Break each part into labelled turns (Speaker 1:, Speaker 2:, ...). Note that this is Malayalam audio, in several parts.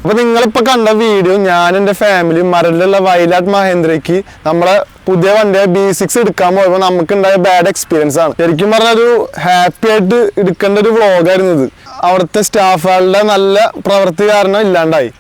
Speaker 1: അപ്പൊ നിങ്ങളിപ്പോ കണ്ട വീഡിയോ ഞാൻ എന്റെ ഫാമിലി മരടിലുള്ള വയലാട്ട് മഹേന്ദ്രയ്ക്ക് നമ്മളെ പുതിയ വണ്ടിയെ B6 എടുക്കാൻ പോയപ്പോ നമുക്കുണ്ടായ ബാഡ് എക്സ്പീരിയൻസ് ആണ്. ശരിക്കും പറഞ്ഞ ഒരു ഹാപ്പി ആയിട്ട് എടുക്കേണ്ട ഒരു വ്ളോഗായിരുന്നു ഇത്. അവിടുത്തെ സ്റ്റാഫുകളുടെ നല്ല പ്രവൃത്തി കാരണം ഇല്ലാണ്ടായി.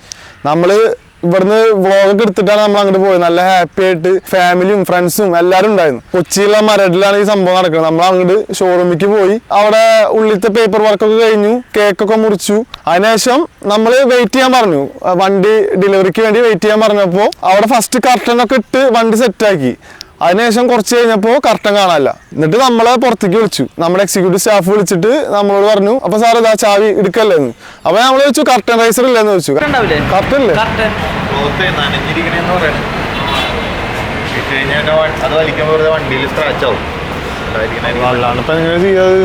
Speaker 1: നമ്മള് ഇവിടുന്ന് വ്ളോഗൊക്കെ എടുത്തിട്ടാണ് നമ്മൾ അങ്ങോട്ട് പോയത്. നല്ല ഹാപ്പി ആയിട്ട് ഫാമിലിയും ഫ്രണ്ട്സും എല്ലാവരും ഉണ്ടായിരുന്നു. കൊച്ചിയിലുള്ള മരടിലാണ് ഈ സംഭവം നടക്കുന്നത്. നമ്മൾ അങ്ങോട്ട് ഷോറൂമിലേക്ക് പോയി അവിടെ ഉള്ളിലത്തെ പേപ്പർ വർക്കൊക്കെ കഴിഞ്ഞു, കേക്കൊക്കെ മുറിച്ചു. അതിനുശേഷം നമ്മൾ വെയിറ്റ് ചെയ്യാൻ പറഞ്ഞു, വണ്ടി ഡെലിവറിക്ക് വേണ്ടി വെയിറ്റ് ചെയ്യാൻ പറഞ്ഞപ്പോൾ അവിടെ ഫസ്റ്റ് കർട്ടനൊക്കെ ഇട്ട് വണ്ടി സെറ്റാക്കി. അതിനുശേഷം കുറച്ച് കഴിഞ്ഞപ്പോൾ കർട്ടൻ കാണാനില്ല. എന്നിട്ട് നമ്മളെ പുറത്തേക്ക് വിളിച്ചു. നമ്മുടെ എക്സിക്യൂട്ടീവ് സ്റ്റാഫ് വിളിച്ചിട്ട് നമ്മളോട് പറഞ്ഞു, അപ്പൊ സാർ ഇതാ ചാവി എടുക്കല്ലേന്ന്. അപ്പൊ നമ്മൾ ചോദിച്ചു കർട്ടൻ റൈസർ ഇല്ലെന്ന് ചോദിച്ചു. കർട്ടൻ ഇല്ലേ? ഇപ്പൊ എങ്ങനെ ചെയ്യാത്?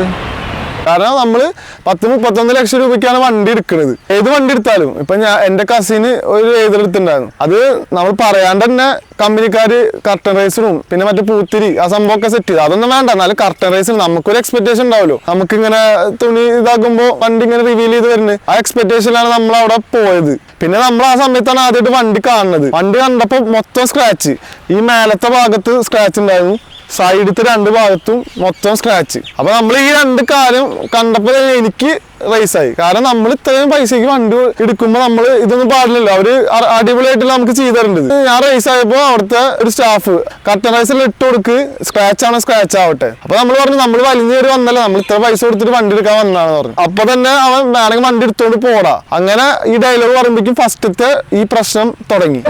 Speaker 1: കാരണം നമ്മള് 10-31 ലക്ഷം രൂപയ്ക്കാണ് വണ്ടി എടുക്കുന്നത്. ഏത് വണ്ടി എടുത്താലും ഇപ്പൊ എന്റെ കസിന് ഒരു എടുത്തിട്ടുണ്ടായിരുന്നു. അത് നമ്മൾ പറയാണ്ട് തന്നെ കമ്പനിക്കാര് കർട്ടൻ റൈസറും പിന്നെ മറ്റേ പൂത്തിരി ആ സംഭവമൊക്കെ സെറ്റ് ചെയ്ത്. അതൊന്നും വേണ്ട, എന്നാലും കർട്ടൻ റൈസർ നമുക്കൊരു എക്സ്പെക്ടേഷൻ ഉണ്ടാവുമല്ലോ. നമുക്കിങ്ങനെ തുണി ഇതാക്കുമ്പോൾ വണ്ടി ഇങ്ങനെ റിവീൽ ചെയ്ത് വരുന്നത് ആ എക്സ്പെക്ടേഷനിലാണ് നമ്മൾ അവിടെ പോയത്. പിന്നെ നമ്മൾ ആ സമയത്താണ് ആദ്യമായിട്ട് വണ്ടി കാണുന്നത്. വണ്ടി കണ്ടപ്പോൾ മൊത്തം സ്ക്രാച്ച്. ഈ മേലത്തെ ഭാഗത്ത് സ്ക്രാച്ച് ഉണ്ടായിരുന്നു, സൈഡിലത്തെ 2 ഭാഗത്തും മൊത്തം സ്ക്രാച്ച്. അപ്പൊ നമ്മൾ ഈ 2 കാര്യം കണ്ടപ്പോൾ എനിക്ക് റൈസായി. കാരണം നമ്മൾ ഇത്രയും പൈസക്ക് വണ്ടി എടുക്കുമ്പോൾ നമ്മൾ ഇതൊന്നും പാടില്ലല്ലോ. അവര് അടിപൊളിയായിട്ടുള്ള നമുക്ക് ചെയ്തിട്ടുണ്ട്. ഞാൻ റൈസ് ആയപ്പോ അവിടുത്തെ ഒരു സ്റ്റാഫ് കർട്ടൻ റൈസറിൽ ഇട്ട് കൊടുക്ക്, സ്ക്രാച്ച് ആണ് സ്ക്രാച്ച് ആവട്ടെ. അപ്പൊ നമ്മൾ പറഞ്ഞു നമ്മൾ വലിഞ്ഞു കയറി വന്നല്ലോ, നമ്മൾ ഇത്ര പൈസ കൊടുത്തിട്ട് വണ്ടി എടുക്കാൻ വന്നതാണെന്ന് പറഞ്ഞു. അപ്പൊ തന്നെ അവൻ വേണമെങ്കിൽ വണ്ടി എടുത്തോണ്ട് പോടാ. അങ്ങനെ ഈ ഡയലോഗ് പറയുമ്പോഴേക്കും ഫസ്റ്റത്തെ ഈ പ്രശ്നം തുടങ്ങി.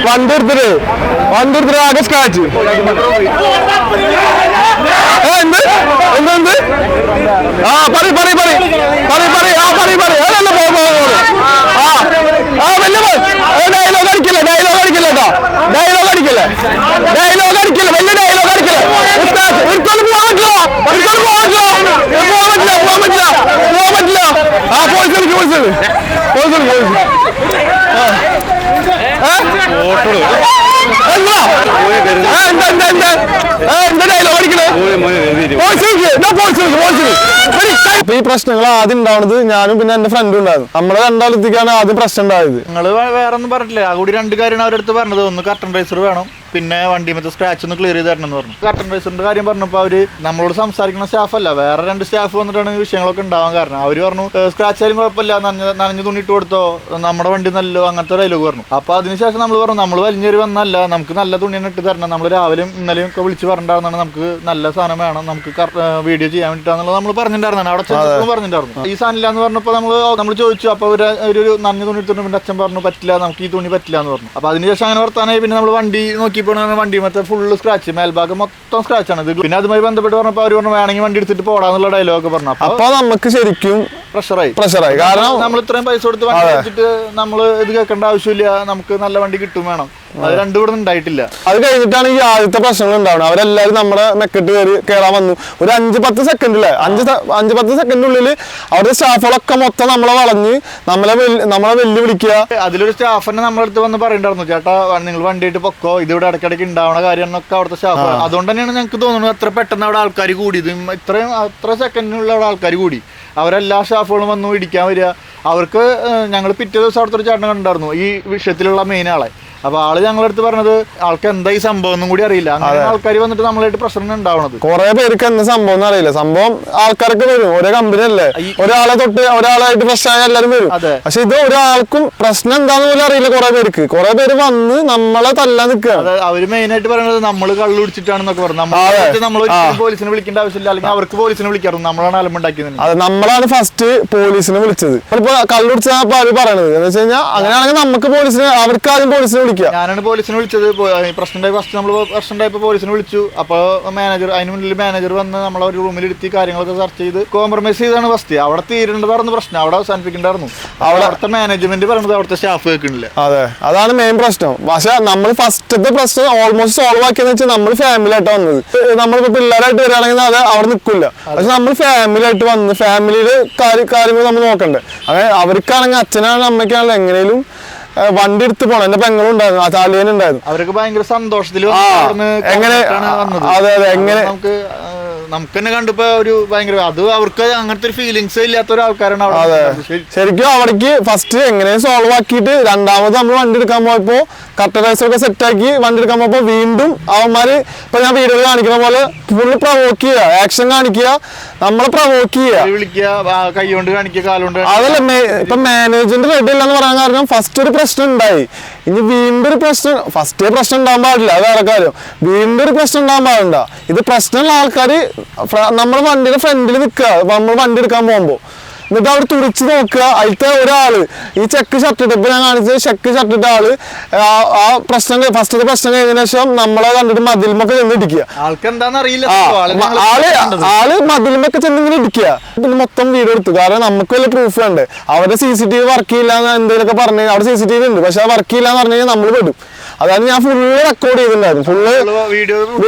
Speaker 1: വണ്ടി എടുത്തിട്ട് ആകെ സ്ക്രാച്ച്. എന്ത് ഡയലോഗ് അടിക്കില്ല ഈ പ്രശ്നങ്ങൾ ആദ്യം ഉണ്ടാവുന്നത് ഞാനും പിന്നെ എന്റെ ഫ്രണ്ടും ഉണ്ടായിരുന്നു. നമ്മളെ രണ്ടാളത്തേക്കാണ് ആദ്യം പ്രശ്നം ഉണ്ടായത്.
Speaker 2: നിങ്ങള് വേറെ ഒന്നും പറഞ്ഞില്ല, ആ കൂടി 2 കാര്യമാണ് അവരടുത്ത് പറഞ്ഞത്. ഒന്ന് കർട്ടൻ റൈസർ വേണം, പിന്നെ വണ്ടി മറ്റേ സ്ക്രാച്ച് ഒന്ന് ക്ലിയർ ചെയ്ത് തരണം എന്ന് പറഞ്ഞു. കർട്ടൻ റൈസറിന്റെ കാര്യം പറഞ്ഞപ്പോൾ അവര് നമ്മളോട് സംസാരിക്കുന്ന സ്റ്റാഫല്ല, വേറെ 2 സ്റ്റാഫ് വന്നിട്ടാണ് വിഷയങ്ങളൊക്കെ ഉണ്ടാവാൻ കാരണം. അവര് പറഞ്ഞു സ്ക്രാച്ച് ആയാലും കുഴപ്പമില്ല, നനഞ്ഞു തുണിട്ട് കൊടുത്തോ, നമ്മുടെ വണ്ടി നല്ലോ, അങ്ങനത്തെ ഡയലോഗ് പറഞ്ഞു. അപ്പൊ അതിനുശേഷം നമ്മൾ പറഞ്ഞു നമ്മൾ വലിഞ്ഞേറി വന്നല്ല, നമുക്ക് നല്ല തുണി തന്നെ ഇട്ട് തരണം. നമ്മൾ രാവിലെയും ഇന്നലെയും ഒക്കെ വിളിച്ച് പറഞ്ഞിട്ടുണ്ടായിരുന്നാണ് നമുക്ക് നല്ല സാധനം വേണം, നമുക്ക് വീഡിയോ ചെയ്യാൻ വേണ്ടിയിട്ടാന്നുള്ളത് നമ്മൾ പറഞ്ഞിട്ടുണ്ടായിരുന്നു. അവിടെ പറഞ്ഞിട്ടുണ്ടായിരുന്നു. ഈ സാധനം ഇല്ലാന്ന് പറഞ്ഞപ്പോൾ നമ്മൾ ചോദിച്ചു. അപ്പൊ ഒരു നനഞ്ഞ തുണി എടുത്തിട്ട് പിന്നെ അച്ഛൻ പറഞ്ഞു പറ്റില്ല, നമുക്ക് ഈ തുണി പറ്റില്ല എന്ന് പറഞ്ഞു. അപ്പൊ അതിനുശേഷം അങ്ങനെ വർത്താനായി. പിന്നെ നമ്മൾ വണ്ടി നോക്കി വണ്ടി മറ്റേ ഫുള്ള് സ്ക്രാച്ച്, മേൽഭാഗം മൊത്തം സ്ക്രാച്ച് ആണ്. പിന്നെ അതുമായി ബന്ധപ്പെട്ട് പറഞ്ഞപ്പോൾ അവർ പറഞ്ഞു വേണമെങ്കിൽ വണ്ടി എടുത്തിട്ട് പോടാന്നുള്ള ഡയലോഗ് പറഞ്ഞു.
Speaker 1: അപ്പൊ നമുക്ക് ശരിക്കും പ്രഷറായി. കാരണം
Speaker 2: നമ്മൾ ഇത്രയും പൈസ കൊടുത്ത് വണ്ടി വെച്ചിട്ട് നമ്മൾ ഇത് കേൾക്കേണ്ട ആവശ്യമില്ല, നമുക്ക് നല്ല വണ്ടി കിട്ടും വേണം. അത് രണ്ടും ഇവിടെ ഉണ്ടായിട്ടില്ല.
Speaker 1: അത് കഴിഞ്ഞിട്ടാണ് ഈ ആദ്യത്തെ പ്രശ്നങ്ങൾ ഉണ്ടാവുന്നത്. അവരെല്ലാരും നമ്മുടെ മെക്കെട്ട് കയറാൻ വന്നു. ഒരു 5-10 സെക്കൻഡില് 5-10 സെക്കൻഡിനുള്ളിൽ അവരുടെ സ്റ്റാഫുകളൊക്കെ മൊത്തം നമ്മളെ വളഞ്ഞ് നമ്മളെ വെല്ലുവിളിക്കുക.
Speaker 2: അതിലൊരു സ്റ്റാഫിനെ നമ്മുടെ അടുത്ത് വന്ന് പറയണ്ടായിരുന്നു, ചേട്ടാ നിങ്ങൾ വണ്ടിയായിട്ട് പൊക്കോ, ഇതിവിടെ ഇടയ്ക്കിടയ്ക്ക് ഉണ്ടാവുന്ന കാര്യമെന്നൊക്കെ അവിടുത്തെ സ്റ്റാഫ്. അതുകൊണ്ട് തന്നെയാണ് ഞങ്ങൾക്ക് തോന്നുന്നത് അത്ര പെട്ടെന്ന് അവിടെ ആൾക്കാർ കൂടിയത്. അത്ര സെക്കൻഡിനുള്ള അവിടെ ആൾക്കാർ കൂടി. അവരെല്ലാ സ്റ്റാഫുകളും വന്നു ഇടിക്കാൻ വരിക. അവർക്ക് ഞങ്ങൾ പിറ്റേ ദിവസം അവിടുത്തെ ഒരു ചേട്ടൻ കണ്ടായിരുന്നു ഈ വിഷയത്തിലുള്ള മെയിൻ ആളെ. അപ്പൊ ആള് ഞങ്ങളടുത്ത് പറഞ്ഞത് ആൾക്ക് എന്താ ഈ സംഭവം ഒന്നും കൂടി അറിയില്ല. അങ്ങനെ ആൾക്കാർ വന്നിട്ട് നമ്മളായിട്ട് പ്രശ്നം ഉണ്ടാവണത്.
Speaker 1: കുറെ പേർക്ക് എന്താ സംഭവം എന്ന് അറിയില്ല. സംഭവം ആൾക്കാരൊക്കെ വരും, ഒരേ കമ്പനി അല്ലേ, ഒരാളെ തൊട്ട് ഒരാളായിട്ട് പ്രശ്നമായ എല്ലാവരും വരും. പക്ഷെ ഇത് ഒരാൾക്കും പ്രശ്നം എന്താന്ന് പോലും അറിയില്ല. കുറെ പേര് വന്ന് നമ്മളെ തല്ലാൻ നിൽക്കുക.
Speaker 2: അവര് മെയിൻ ആയിട്ട് പറയുന്നത് നമ്മൾ കള്ളു കുടിച്ചിട്ടാണെന്നൊക്കെ പറഞ്ഞു. നമ്മൾ പോലീസിനെ വിളിക്കേണ്ട ആവശ്യമില്ല, അല്ലെങ്കിൽ അവർക്ക് പോലീസിനെ വിളിക്കാറുണ്ട്, നമ്മളാണ് അലമ്പുണ്ടാക്കിയത്.
Speaker 1: അതെ, നമ്മളാണ് ഫസ്റ്റ് പോലീസിനെ വിളിച്ചത്. ഇപ്പൊ കള്ളു കുടിച്ചാൽ അവര് പറയണത് എന്ന് വെച്ച് കഴിഞ്ഞാൽ അങ്ങനെയാണെങ്കിൽ നമുക്ക് പോലീസിനെ, അവർക്ക് ആദ്യം പോലീസിനെ വിളിക്കാം.
Speaker 2: ഞാനാണ് പോലീസിനെ വിളിച്ചത്. പ്രശ്നമുണ്ടായി ഫസ്റ്റ് നമ്മൾ പ്രശ്നമുണ്ടായപ്പോൾ പോലീസിനെ വിളിച്ചു. അപ്പോൾ മാനേജർ, അതിന് മുന്നിൽ മാനേജർ വന്ന് നമ്മളെ ഒരു റൂമിൽ ഇരുത്തി കാര്യങ്ങളൊക്കെ ചർച്ച ചെയ്ത് കോംപ്രമൈസ് ചെയ്താണ് ഫസ്റ്റ്. അവിടെ തീരേണ്ടതായിരുന്നു പ്രശ്നം, അവിടെ അവസാനിപ്പിക്കേണ്ടായിരുന്നു. അവിടുത്തെ മാനേജ്മെന്റ് പറയുന്നത് അവിടുത്തെ സ്റ്റാഫ് കേൾക്കുന്നില്ല.
Speaker 1: അതെ, അതാണ് മെയിൻ പ്രശ്നം. പക്ഷെ നമ്മൾ ഫസ്റ്റത്തെ പ്രശ്നം ഓൾമോസ്റ്റ് സോൾവ് ആക്കിയെന്ന് വെച്ചാൽ നമ്മൾ ഫാമിലി ആയിട്ട് വന്നത്. നമ്മളിപ്പോ പിള്ളേരായിട്ട് വരികയാണെങ്കിൽ അത് അവിടെ നിൽക്കില്ല. പക്ഷെ നമ്മൾ ഫാമിലി ആയിട്ട് വന്ന് ഫാമിലിയില് കാര്യങ്ങൾ നമ്മൾ നോക്കണ്ടേ. അങ്ങനെ അവർക്കാണെങ്കിൽ അച്ഛനാണെങ്കിലും അമ്മയ്ക്കാണെങ്കിലും എങ്ങനെയും വണ്ടി എടുത്ത് പോണം. എന്റെ പെങ്ങളും ഉണ്ടായിരുന്നു, ആ ചാലിയനുണ്ടായിരുന്നു.
Speaker 2: അവരൊക്കെ ഭയങ്കര സന്തോഷത്തിൽ
Speaker 1: എങ്ങനെ അതെ അതെ എങ്ങനെ
Speaker 2: നമുക്ക് തന്നെ കണ്ടപ്പോ ഒരു ഭയങ്കര അത് അവർക്ക് അങ്ങനത്തെ ഒരു ഫീലിങ്സ് ഇല്ലാത്ത ഒരാൾക്കാരാണ്
Speaker 1: അവിടെ. ശരിക്കും അവിടേക്ക് ഫസ്റ്റ് എങ്ങനെ സോൾവ് ആക്കിയിട്ട് രണ്ടാമത് നമ്മൾ വണ്ടി എടുക്കാൻ പോയപ്പോ കട്ടറൈസൊക്കെ സെറ്റ് ആക്കി വണ്ടി എടുക്കാൻ പോയപ്പോ വീണ്ടും അവന്മാര് ഇപ്പൊ ഞാൻ വീഡിയോയിൽ കാണിക്കുന്ന പോലെ ഫുള്ള് പ്രൊവോക്ക് ചെയ്യുക, ആക്ഷൻ കാണിക്കുക, നമ്മളെ പ്രൊവോക്ക് ചെയ്യുക,
Speaker 2: വിളിക്കുക, കൈ കൊണ്ട് കാണിക്കുക, കാലുകൊണ്ട്.
Speaker 1: അതല്ല ഇപ്പൊ മാനേജ്മെന്റ് റെഡി അല്ലെന്ന് പറയാൻ കാരണം ഫസ്റ്റ് ഒരു പ്രശ്നം ഉണ്ടായി, ഇനി വീണ്ടും ഒരു പ്രശ്നം, ഫസ്റ്റേ പ്രശ്നം ഉണ്ടാകാൻ പാടില്ല, അത് വേറെ കാര്യം. വീണ്ടും ഒരു പ്രശ്നം ഉണ്ടാകാൻ പാടില്ല. ഇത് പ്രശ്നമുള്ള ആൾക്കാര് നമ്മുടെ വണ്ടിയുടെ ഫ്രണ്ടിൽ നിൽക്കുക, നമ്മൾ വണ്ടി എടുക്കാൻ പോകുമ്പോ, എന്നിട്ട് അവർ തുറിച്ച് നോക്കുക. അതിലത്തെ ഒരാള് ഈ ചെക്ക് ഷർട്ടിട്ട്, ഇപ്പൊ ഞാൻ കാണിച്ചത് ചെക്ക് ഷർട്ടിട്ട ആള് ആ പ്രശ്നം ഫസ്റ്റത്തെ പ്രശ്നം കഴിഞ്ഞതിന് ശേഷം നമ്മളെ കണ്ടിട്ട് മതിലുമൊക്കെ ചെന്ന് ഇടിക്കുക. ആള് മതിലുമൊക്കെ ചെന്ന് ഇങ്ങനെ ഇടിക്കുക. പിന്നെ മൊത്തം വീഡിയോ എടുത്തു, കാരണം നമുക്ക് വലിയ പ്രൂഫ് ഉണ്ട്. അവരുടെ CCTV വർക്ക് ചെയ്യില്ലാന്ന് എന്തെങ്കിലുമൊക്കെ പറഞ്ഞു, അവിടെ CCTV ഉണ്ട്, പക്ഷെ അത് വർക്ക് ചെയ്യില്ലാന്ന് പറഞ്ഞു കഴിഞ്ഞാൽ നമ്മൾ പെടും. അതായത് ഞാൻ ഫുള്ള് റെക്കോർഡ് ചെയ്തിട്ടുണ്ടായിരുന്നു, ഫുള്ള് വീഡിയോ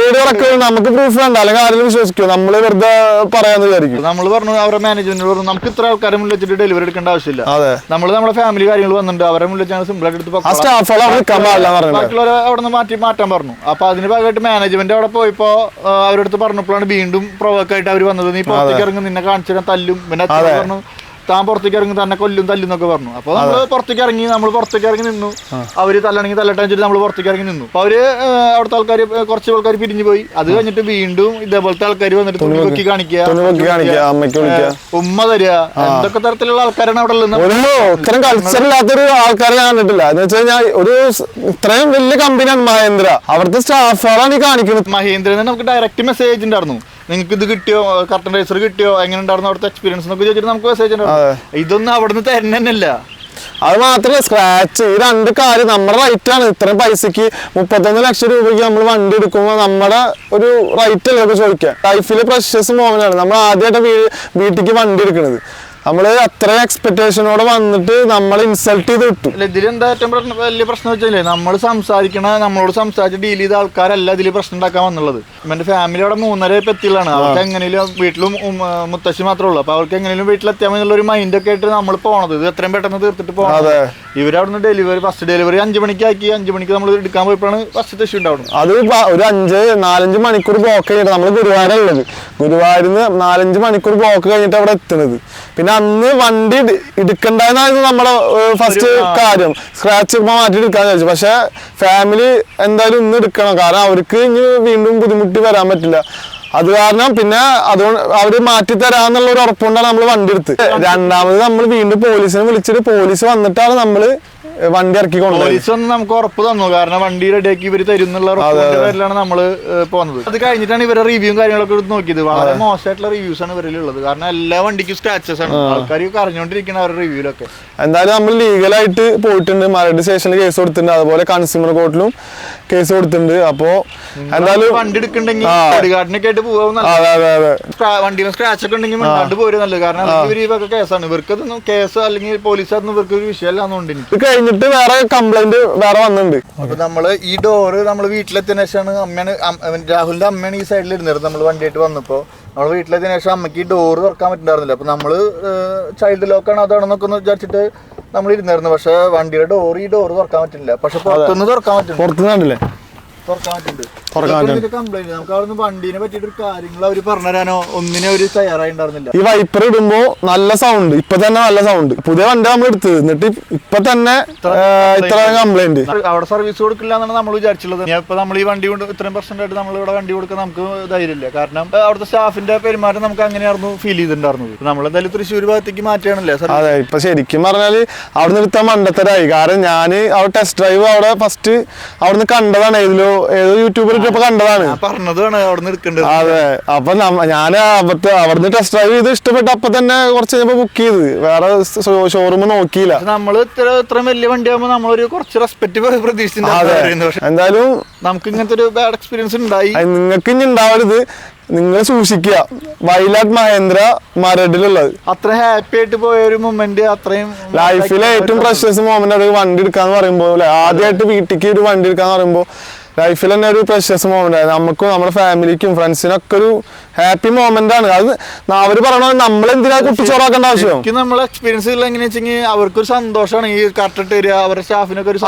Speaker 1: റെക്കോർഡ്. നമുക്ക് പ്രൂഫ് വേണ്ട, അല്ലെങ്കിൽ ആരെങ്കിലും വിശ്വസിക്കും, നമ്മൾ വെറുതെ പറയാന്ന് വിചാരിക്കും.
Speaker 2: നമ്മൾ പറഞ്ഞു അവരുടെ മാനേജ്മെന്റ് പറഞ്ഞു നമുക്ക് ഇത്ര ആൾക്കാരെ മുന്നിൽ വെച്ചിട്ട് ഡെലിവറി എടുക്കേണ്ട ആവശ്യമില്ല, നമ്മുടെ ഫാമിലി കാര്യങ്ങൾ വന്നിട്ടുണ്ട്, അവരെ മുന്നിൽ വെച്ചാൽ സിമ്പിൾ ആയിട്ട് എടുത്ത് ബാക്കിയുള്ളവരെ അവിടെ നിന്ന് മാറ്റാൻ പറഞ്ഞു. അപ്പൊ അതിന് ഭാഗമായിട്ട് മാനേജ്മെന്റ് അവിടെ പോയപ്പോ അവരടുത്ത് പറഞ്ഞപ്പോഴാണ് വീണ്ടും പ്രൊവോക്ക് ആയിട്ട് അവർ വന്നത്. നീ പുറത്തേക്ക് ഇറങ്ങും, നിന്നെ കാണിച്ചു തല്ലും, പിന്നെ പറഞ്ഞു താൻ പുറത്തേക്ക് ഇറങ്ങി തന്നെ കൊല്ലും തല്ലും എന്നൊക്കെ പറഞ്ഞു. അപ്പൊ നമ്മൾ പുറത്തേക്ക് ഇറങ്ങി നിന്നു. അവര് തല്ലണെങ്കിൽ തല്ലട്ടെ വെച്ചിട്ട് നമ്മൾ പുറത്തേക്ക് ഇറങ്ങി നിന്നു. അപ്പൊ അവര് അവിടുത്തെ ആൾക്കാർ കുറച്ച് ആൾക്കാർ പിരിഞ്ഞു പോയി. അത് കഴിഞ്ഞിട്ട് വീണ്ടും ഇതേപോലത്തെ ആൾക്കാർ വന്നിട്ട് തുണി പൊക്കി കാണിക്കുക, ഉമ്മ തരിക, എന്തൊക്കെ തരത്തിലുള്ള ആൾക്കാരാണ് അവിടെ ഉള്ളത്.
Speaker 1: ഇത്രയും കൾച്ചറില്ലാത്തൊരു ആൾക്കാരെ ഞാൻ കണ്ടിട്ടില്ല. എന്ന് വെച്ച് കഴിഞ്ഞാൽ ഒരു ഇത്രയും വലിയ കമ്പനിയാണ് മഹേന്ദ്ര, അവിടുത്തെ സ്റ്റാഫുകളാണ് ഈ കാണിക്കുന്നത്.
Speaker 2: മഹേന്ദ്രന്ന് നമുക്ക് ഡയറക്റ്റ് മെസ്സേജ് ഉണ്ടായിരുന്നു, നിങ്ങൾക്ക് ഇത് കിട്ടിയോ, കർട്ടൻ റൈസർ കിട്ടിയോ, എങ്ങനെ ഉണ്ടായിരുന്നു അവിടുത്തെ എക്സ്പീരിയൻസ് എന്നൊക്കെ ചോദിച്ചിട്ട് നമുക്ക് മെസ്സേജ് ഉണ്ടായിരുന്നു. ഇതൊന്നും അവിടുന്ന് തരുന്നല്ല.
Speaker 1: അത് മാത്രമല്ല സ്ക്രാച്ച്, ഈ രണ്ട് കാര്യം നമ്മുടെ റൈറ്റ് ആണ്. ഇത്രയും പൈസക്ക് 31 ലക്ഷം രൂപയ്ക്ക് നമ്മൾ വണ്ടി എടുക്കുമ്പോൾ നമ്മുടെ ഒരു റൈറ്റ് അല്ലേ ചോദിക്കാം. ലൈഫിലെ പ്രഷ്യസ് മോമെന്റാണ് നമ്മൾ ആദ്യമായിട്ട് വീട്ടിലേക്ക് വണ്ടി എടുക്കുന്നത്. നമ്മള് അത്രയും എക്സ്പെക്ടേഷനോടെ വന്നിട്ട് നമ്മൾ ഇൻസൾട്ട് ചെയ്ത് വിട്ടു.
Speaker 2: ഇതിലെന്താ ഏറ്റവും വലിയ പ്രശ്നം വെച്ചാലേ നമ്മളോട് സംസാരിച്ച് ഡീൽ ചെയ്ത ആൾക്കാരല്ല ഇതിൽ പ്രശ്നം ഉണ്ടാക്കാൻ വന്നുള്ളത്. എന്റെ ഫാമിലി അവിടെ 3:30 എത്തിയുള്ളതാണ്. അവർക്ക് എങ്ങനെയും വീട്ടിലും മുത്തശ്ശി മാത്രമേ ഉള്ളൂ. അപ്പൊ അവർക്ക് എങ്ങനെയും വീട്ടിലെത്തിയാൽ മതി ഒരു മൈൻഡ് ഒക്കെ ആയിട്ട് നമ്മൾ പോണത്. ഇത് എത്രയും പെട്ടെന്ന് തീർത്തിട്ട് പോകണം. ഇവരവിടുന്ന് ഫസ്റ്റ് ഡെലിവറി 5 മണിക്ക് ആക്കി. 5 മണിക്ക് നമ്മൾ എടുക്കാൻ പോയപ്പോഴാണ് ഫസ്റ്റ് ഇഷ്യൂ ഉണ്ടാവുന്നത്.
Speaker 1: അത് ഒരു 4-5 മണിക്കൂർ ബ്ലോക്ക് കഴിഞ്ഞിട്ട് നമ്മൾ ഗുരുവായൂരുള്ളത്. ഗുരുവായൂരിന്ന് 4-5 മണിക്കൂർ ബ്ലോക്ക് കഴിഞ്ഞിട്ട് അവിടെ എത്തുന്നത്. പിന്നെ അന്ന് വണ്ടി എടുക്കണ്ടെന്നായിരുന്നു നമ്മുടെ ഫസ്റ്റ് കാര്യം. സ്ക്രാച്ച് മാറ്റി എടുക്കാന്ന് വിചാരിച്ചു. പക്ഷെ ഫാമിലി എന്തായാലും ഇന്ന് എടുക്കണം, കാരണം അവർക്ക് ഇനി വീണ്ടും ബുദ്ധിമുട്ടി വരാൻ പറ്റില്ല. അത് കാരണം പിന്നെ അതുകൊണ്ട് അവര് മാറ്റി തരാന്നുള്ള ഒരു ഉറപ്പുകൊണ്ടാണ് നമ്മൾ വണ്ടി എടുത്ത്. രണ്ടാമത് നമ്മൾ വീണ്ടും പോലീസിനെ വിളിച്ചിട്ട് പോലീസ് വന്നിട്ടാണ് നമ്മള് വണ്ടി ഇറക്കിക്കൊണ്ടു.
Speaker 2: പോലീസ് വന്ന് നമുക്ക് ഉറപ്പ് തന്നു, കാരണം വണ്ടി റെഡിയാക്കി ഇവര് തരുന്നുള്ള പേരിലാണ് നമ്മള് പോകുന്നത്. അത് കഴിഞ്ഞിട്ടാണ് ഇവരുടെ റിവ്യൂ കാര്യങ്ങളൊക്കെ എടുത്ത് നോക്കിയത്. വളരെ മോശമായിട്ടുള്ള റിവ്യൂസ് ആണ് ഇവരിലുള്ളത്. കാരണം എല്ലാ വണ്ടിക്കും സ്ക്രാച്ചസ് ആണ്. ആൾക്കാർ അറിഞ്ഞുകൊണ്ടിരിക്കുന്ന അവരുടെ റിവ്യൂലൊക്കെ.
Speaker 1: എന്തായാലും നമ്മൾ ലീഗലായിട്ട് പോയിട്ടുണ്ട്, മരട് സ്റ്റേഷനിൽ കേസ് കൊടുത്തിട്ടുണ്ട്, അതുപോലെ കൺസ്യൂമർ കോർട്ടിലും കേസ് കൊടുത്തിട്ടുണ്ട്. അപ്പോ എന്തായാലും
Speaker 2: വണ്ടി എടുക്കണ്ടെങ്കിൽ ബോഡിഗാർഡിനൊക്കെ ആയിട്ട് പോകാവുന്ന വണ്ടിയിൽ സ്ക്രാച്ച് ഒക്കെ ഉണ്ടെങ്കിൽ മിണ്ടാണ്ട് പോരും നല്ലത്. കാരണം ഇവർ ഇതൊക്കെ കേസാണ്. ഇവർക്കതൊന്നും കേസ് അല്ലെങ്കിൽ പോലീസുകാരൊന്നും ഇവർക്ക് ഒരു വിഷയമല്ലാന്നുണ്ട്.
Speaker 1: കഴിഞ്ഞിട്ട് വേറെ കംപ്ലൈന്റ് വേറെ വന്നിട്ടുണ്ട്.
Speaker 2: അപ്പൊ നമ്മള് ഈ ഡോറ് നമ്മൾ വീട്ടിലെത്തിയതിനു ശേഷമാണ് രാഹുലിന്റെ അമ്മയാണ് ഈ സൈഡിൽ ഇരുന്നത്. നമ്മൾ വണ്ടിയായിട്ട് വന്നപ്പോ നമ്മൾ വീട്ടിലെത്തിയതിനു ശേഷം അമ്മയ്ക്ക് ഈ ഡോറ് തുറക്കാൻ പറ്റുന്നുണ്ടായിരുന്നില്ല. അപ്പൊ നമ്മള് ചൈൽഡ് ലോക്കാണ് അതാണെന്നൊക്കെ ഒന്ന് വിചാരിച്ചിട്ട് നമ്മൾ ഇരുന്നായിരുന്നു. പക്ഷെ വണ്ടിയുടെ ഈ ഡോറ് തുറക്കാൻ പറ്റില്ല. പക്ഷെ പുറത്തുനിന്ന് തുറക്കാൻ പറ്റും.
Speaker 1: പുറത്തുനിന്നില്ലേ
Speaker 2: തുറക്കാൻ പറ്റുന്നുണ്ട്. കംപ്ലൈന്റ് നമുക്ക് അവിടുന്ന് വണ്ടീനെ പറ്റിയിട്ട് കാര്യങ്ങൾ അവര് പറഞ്ഞുതരാനോ ഒന്നിനും അവര് തയ്യാറായി ഉണ്ടായിരുന്നില്ല.
Speaker 1: ഈ വൈപ്പർ ഇടുമ്പോ നല്ല സൗണ്ട്, ഇപ്പൊ തന്നെ നല്ല സൗണ്ട്. പുതിയ വണ്ടി നമ്മൾ എടുത്തത്, എന്നിട്ട് ഇപ്പൊ തന്നെ ഇത്ര കംപ്ലൈന്റ്.
Speaker 2: അവിടെ സർവീസ് കൊടുക്കില്ല എന്നാണ് നമ്മൾ വിചാരിച്ചുള്ളത്. ഇപ്പൊ നമ്മൾ ഈ വണ്ടി കൊണ്ട് ഇത്രയും പെർസെന്റ് നമ്മൾ ഇവിടെ വണ്ടി കൊടുക്കാൻ നമുക്ക് ധൈര്യമില്ല. കാരണം അവിടുത്തെ സ്റ്റാഫിന്റെ പെരുമാറ്റം നമുക്ക് അങ്ങനെയായിരുന്നു ഫീൽ ചെയ്തിട്ടുണ്ടായിരുന്നത്. നമ്മൾ എന്തായാലും തൃശ്ശൂർ ഭാഗത്തേക്ക് മാറ്റുകയാണല്ലേ.
Speaker 1: അതെ, ഇപ്പൊ ശരിക്കും പറഞ്ഞാല് അവിടെ നിന്ന് എടുത്താൽ മണ്ടത്തരായി. കാരണം ഞാൻ അവിടെ ടെസ്റ്റ് ഡ്രൈവ് അവിടെ ഫസ്റ്റ് അവിടുന്ന് കണ്ടതാണ്, ഏതോ യൂട്യൂബിൽ കണ്ടതാണ്
Speaker 2: പറഞ്ഞതാണ് അവിടുന്ന് എടുക്കേണ്ടത്.
Speaker 1: അതെ, അപ്പൊ ഞാൻ അവിടുന്ന് ടെസ്റ്റ് ഡ്രൈവ് ചെയ്ത് ഇഷ്ടപ്പെട്ട് അപ്പൊ തന്നെ കുറച്ച് കഴിഞ്ഞപ്പോ ബുക്ക് ചെയ്ത്, വേറെ ഷോറൂം നോക്കിയില്ല.
Speaker 2: നമ്മള് ഇത്രയും വലിയ വണ്ടിയാകുമ്പോ നമ്മളൊരു കുറച്ച് റെസ്പെക്ട് പ്രതീക്ഷിച്ചു.
Speaker 1: എന്തായാലും
Speaker 2: നമുക്ക് ഇങ്ങനത്തെ ഒരു ബാഡ് എക്സ്പീരിയൻസ് ഉണ്ടായി.
Speaker 1: നിങ്ങൾക്ക് ഇനി ഉണ്ടാവരുത്, നിങ്ങൾ സൂക്ഷിക്കുക. വയലാട്ട് മഹേന്ദ്ര മരടിലുള്ളത്
Speaker 2: അത്ര ഹാപ്പി ആയിട്ട് പോയ ഒരു മൊമെന്റ്, അത്രയും
Speaker 1: ലൈഫിലെ ഏറ്റവും പ്രഷ്യസ് മൊമെന്റ്. അത് വണ്ടി എടുക്കാന്ന് പറയുമ്പോ, ആദ്യമായിട്ട് വീട്ടിലേക്ക് ഒരു വണ്ടി എടുക്കാന്ന് പറയുമ്പോ ലൈഫിൽ തന്നെ ഒരു പ്രഷ്യസ് മൊമെന്റ് ആണ്. നമുക്കും നമ്മുടെ ഫാമിലിക്കും ഫ്രണ്ട്സിനൊക്കെ ഒരു ഹാപ്പി മൊമെന്റ് ആണ്. അത് അവര് പറയണ നമ്മൾ എന്തിനാ കുട്ടിച്ചോറാക്കേണ്ട ആവശ്യം.
Speaker 2: നമ്മളെ എക്സ്പീരിയൻസ് എങ്ങനെയാ വെച്ചെങ്കിൽ അവർക്കൊരു സന്തോഷമാണ് ഈ കറക്റ്റ് വരിക, അവരുടെ സ്റ്റാഫിനൊക്കെ ഒരു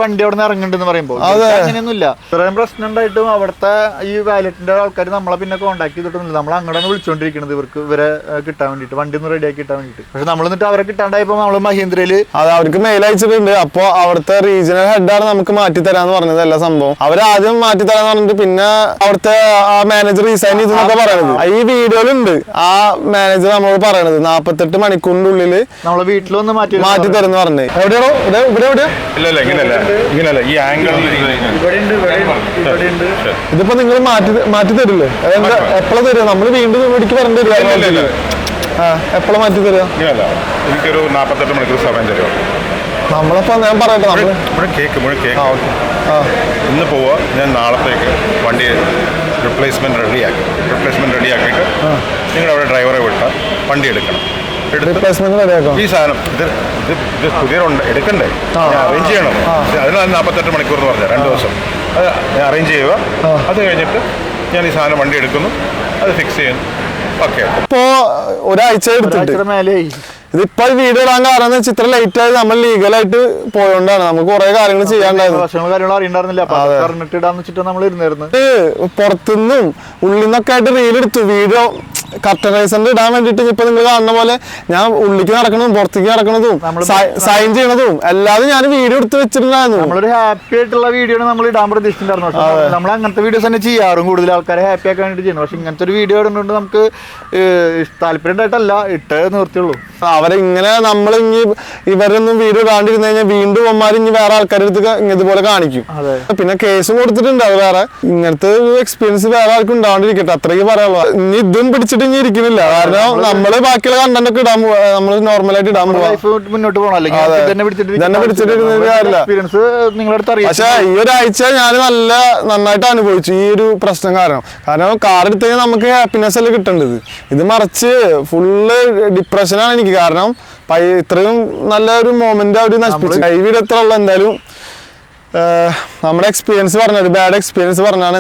Speaker 2: വണ്ടി അവിടെ നിന്ന് ഇറങ്ങുന്നുണ്ടെന്ന് പറയുമ്പോൾ. അങ്ങനെയൊന്നുമില്ല. ഇത്രയും പ്രശ്നം ഉണ്ടായിട്ടും അവിടുത്തെ ഈ വാലറ്റിന്റെ ആൾക്കാർ നമ്മളെ പിന്നെ കോൺടാക്ട് ചെയ്തിട്ടൊന്നുമില്ല. നമ്മൾ അങ്ങോട്ടാണ് വിളിച്ചോണ്ടിരിക്കുന്നത് ഇവരെ കിട്ടാൻ വേണ്ടിട്ട്, വണ്ടി ഒന്ന് റെഡിയാക്കി കിട്ടാൻ വേണ്ടിട്ട്. പക്ഷെ നമ്മൾ എന്നിട്ട് അവരെ കിട്ടാണ്ടായപ്പോ നമ്മള് മഹീന്ദ്രയില്
Speaker 1: അത് അവർക്ക് മെയിൽ അയച്ചിട്ടുണ്ട്. അപ്പൊ അവിടുത്തെ റീജിയണൽ ഹെഡാണ് നമുക്ക് മാറ്റി തരാന്ന് പറഞ്ഞത് എല്ലാ സംഭവം. അവരാദ്യം മാറ്റി തരാന്ന് പറഞ്ഞിട്ട് പിന്നെ അവിടുത്തെ ആ മാനേജർ റിസൈൻ ചെയ്തെന്നൊക്കെ പറയണത് ഈ വീഡിയോയിലുണ്ട്. ആ മാനേജർ നമ്മളോട് പറയണത് 48 മണിക്കൂറിന്റെ ഉള്ളില്
Speaker 2: നമ്മളെ വീട്ടിലൊന്ന് മാറ്റി
Speaker 1: തരുന്ന പറഞ്ഞു. എവിടെയാണോ ഇവിടെ എവിടെയാ?
Speaker 3: ഈ ആംഗിൾ
Speaker 1: ഇതിപ്പോ നിങ്ങൾ മാറ്റി തരില്ലേ? എപ്പോഴാ തരുക? നമ്മള് വീണ്ടും ഇവിടേക്ക് വരേണ്ടി വരില്ല. എപ്പോഴാ മാറ്റി തരിക?
Speaker 3: എനിക്കൊരു 48 മണിക്കൂർ സമയം തരുമോ?
Speaker 1: നമ്മളപ്പോ ഞാൻ പറയട്ടെ, നമ്മള്
Speaker 3: ഇന്ന് പോവാ, ഞാൻ നാളത്തേക്ക് വണ്ടി റിപ്ലേസ്മെന്റ് റെഡിയാക്കിയിട്ട് നിങ്ങളുടെ അവിടെ ഡ്രൈവറെ വിട്ടാൽ വണ്ടി എടുക്കണം.
Speaker 1: റിപ്ലേസ്മെന്റ് റെഡിയാക്കാം.
Speaker 3: ഈ സാധനം ഇത് പുതിയ എടുക്കണ്ടേ, ഞാൻ അറേഞ്ച് ചെയ്യണം. അതിനാണ് 48 മണിക്കൂർ എന്ന് പറഞ്ഞാൽ 2 ദിവസം. അത് ഞാൻ അറേഞ്ച് ചെയ്യുക. അത് കഴിഞ്ഞിട്ട് ഞാൻ ഈ സാധനം വണ്ടി എടുക്കുന്നു, അത് ഫിക്സ് ചെയ്യുന്നു. ഓക്കെ.
Speaker 1: ഇപ്പോ ഒരാഴ്ച എടുത്തിട്ട് ഇതിപ്പോ വീഡിയോ ഇടാൻ കാരണം ചിത്രം ലേറ്റ് ആയത് നമ്മൾ ലീഗലായിട്ട് പോയോണ്ടാണ്. നമുക്ക് കുറെ കാര്യങ്ങൾ ചെയ്യാണ്ടായിരുന്നു. പുറത്തുനിന്നും ഉള്ളിൽ നിന്നൊക്കെ ആയിട്ട് റീലെടുത്തു. വീഡിയോ കസ്റ്റമൈസറിന്റെ ഇടാൻ വേണ്ടിട്ട് ഇപ്പൊ നിങ്ങൾ കാണുന്ന പോലെ ഞാൻ ഉള്ളിക്ക് നടക്കണതും പുറത്തേക്ക് നടക്കണതും സൈൻ ചെയ്യണതും എല്ലാതും ഞാൻ വീഡിയോ എടുത്ത് വെച്ചിട്ടുണ്ടായിരുന്നു.
Speaker 2: നമ്മളൊരു ഹാപ്പി ആയിട്ടുള്ള വീഡിയോ നമ്മൾ ഇടാൻ പ്രതീക്ഷിച്ചിട്ടുണ്ടായിരുന്നു. നമ്മൾ അങ്ങനത്തെ വീഡിയോസ് തന്നെ ചെയ്യാറും, കൂടുതൽ ആൾക്കാരെ ഹാപ്പി ആക്കാൻ വേണ്ടി ചെയ്യുന്നു. പക്ഷെ ഇങ്ങനത്തെ ഒരു വീഡിയോ ഇടുന്നുണ്ട് നമുക്ക് താല്പര്യമായിട്ടല്ല, ഇട്ടേ നിർത്തിയുള്ളൂ.
Speaker 1: അവരെ ഇങ്ങനെ നമ്മൾ ഇവരൊന്നും വീഡിയോ കാണ്ടിരുന്നു കഴിഞ്ഞാൽ വീണ്ടും അമ്മമാർ ഇനി വേറെ ആൾക്കാരുടെ അടുത്ത് ഇതുപോലെ കാണിക്കും. പിന്നെ കേസും കൊടുത്തിട്ടുണ്ട്. അത് വേറെ ഇങ്ങനത്തെ ഒരു എക്സ്പീരിയൻസ് വേറെ ആർക്കും ഉണ്ടാവാണ്ടിരിക്കട്ടെ, അത്രയ്ക്ക് പറയാനുള്ളൂ. ഇനി ഇതും പിടിച്ചിട്ട് ഇനി ഇരിക്കുന്നില്ല. കാരണം നമ്മള് ബാക്കിയുള്ള കണ്ടന്റ് ഒക്കെ ഇടാൻ പോവാ, നമ്മള് നോർമലായിട്ട് ഇടാൻ പോവാ,
Speaker 2: മുന്നോട്ട് പോകണം.
Speaker 1: പക്ഷെ ഈ ഒരാഴ്ച ഞാൻ നന്നായിട്ട് അനുഭവിച്ചു ഈ ഒരു പ്രശ്നം കാരണം. കാർ എടുത്തു കഴിഞ്ഞാൽ നമുക്ക് ഹാപ്പിനെസ് അല്ലേ കിട്ടേണ്ടത്. ഇത് മറിച്ച് ഫുള്ള് ഡിപ്രഷനാണ് എനിക്ക്. കാരണം ഇത്രയും നല്ലൊരു മൊമെന്റ് അവർ നശിപ്പിച്ചു. ഈ വീട് എത്ര ഉള്ള എന്തായാലും നമ്മുടെ എക്സ്പീരിയൻസ് പറഞ്ഞത് ബാഡ് എക്സ്പീരിയൻസ് പറഞ്ഞാണ്.